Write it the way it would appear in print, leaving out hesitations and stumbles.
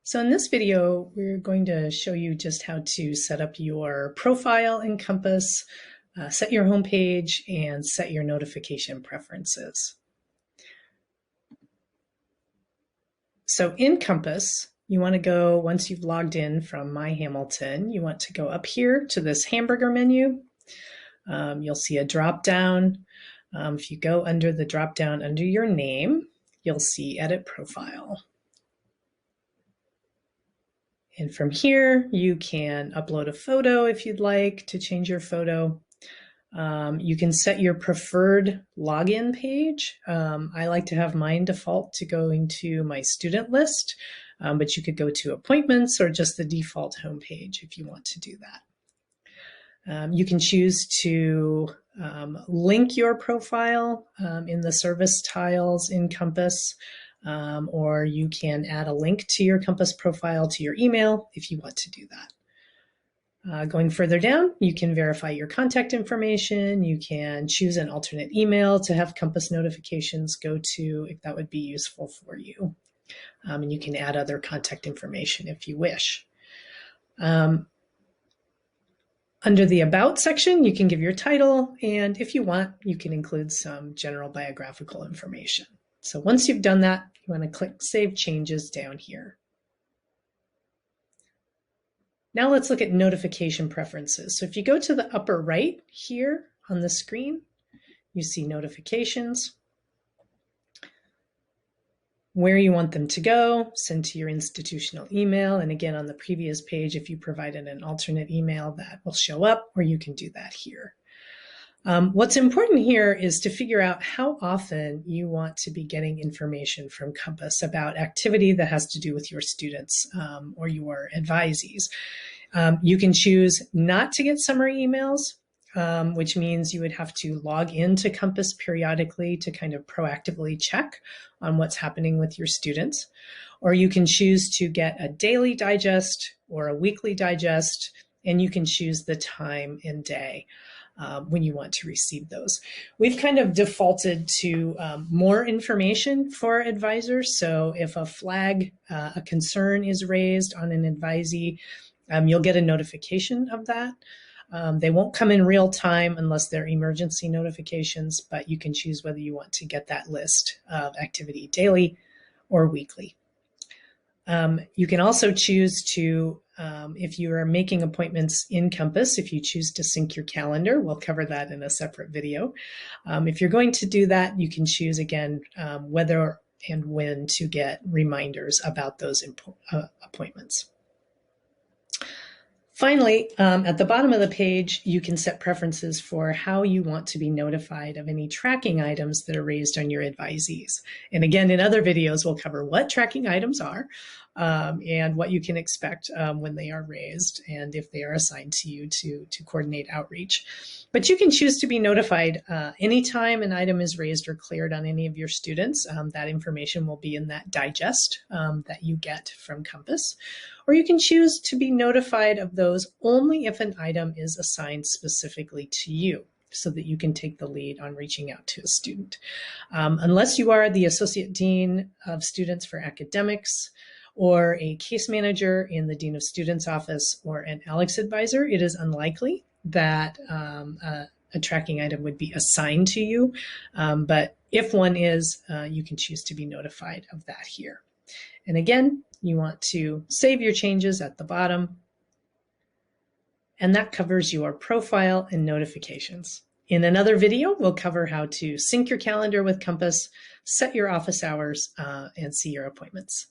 So in this video, we're going to show you just how to set up your profile in Compass, set your homepage, and set your notification preferences. So in Compass, you want to go, once you've logged in from My Hamilton, you want to go up here to this hamburger menu. You'll see a drop down. If you go under the drop down under your name, you'll see Edit Profile. And from here, you can upload a photo if you'd like to change your photo. You can set your preferred login page. I like to have mine default to going to my student list, but you could go to appointments or just the default homepage if you want to do that. You can choose to link your profile in the service tiles in Compass. Or you can add a link to your Compass profile to your email if you want to do that. Going further down, you can verify your contact information. You can choose an alternate email to have Compass notifications go to if that would be useful for you. And you can add other contact information if you wish. Under the About section, you can give your title, and if you want, you can include some general biographical information. So once you've done that, you want to click Save Changes down here. Now let's look at notification preferences. So if you go to the upper right here on the screen, you see notifications, where you want them to go, send to your institutional email. And again, on the previous page, if you provided an alternate email, that will show up, or you can do that here. What's important here is to figure out how often you want to be getting information from Compass about activity that has to do with your students or your advisees. You can choose not to get summary emails, which means you would have to log into Compass periodically to kind of proactively check on what's happening with your students. Or you can choose to get a daily digest or a weekly digest, and you can choose the time and day when you want to receive those. We've kind of defaulted to more information for advisors. So if a flag, a concern is raised on an advisee, you'll get a notification of that. They won't come in real time unless they're emergency notifications, but you can choose whether you want to get that list of activity daily or weekly. You can also choose to, if you are making appointments in Compass, if you choose to sync your calendar, we'll cover that in a separate video. If you're going to do that, you can choose again whether and when to get reminders about those appointments. Finally, at the bottom of the page, you can set preferences for how you want to be notified of any tracking items that are raised on your advisees. And again, in other videos, we'll cover what tracking items are and what you can expect when they are raised and if they are assigned to you to coordinate outreach. But you can choose to be notified anytime an item is raised or cleared on any of your students. That information will be in that digest that you get from Compass. Or you can choose to be notified of those only if an item is assigned specifically to you, so that you can take the lead on reaching out to a student. Unless you are the Associate Dean of Students for Academics, or a case manager in the Dean of Students office, or an ALEKS advisor, it is unlikely that a tracking item would be assigned to you. But if one is, you can choose to be notified of that here. And again, you want to save your changes at the bottom, and that covers your profile and notifications. In another video, we'll cover how to sync your calendar with Compass, set your office hours, and see your appointments.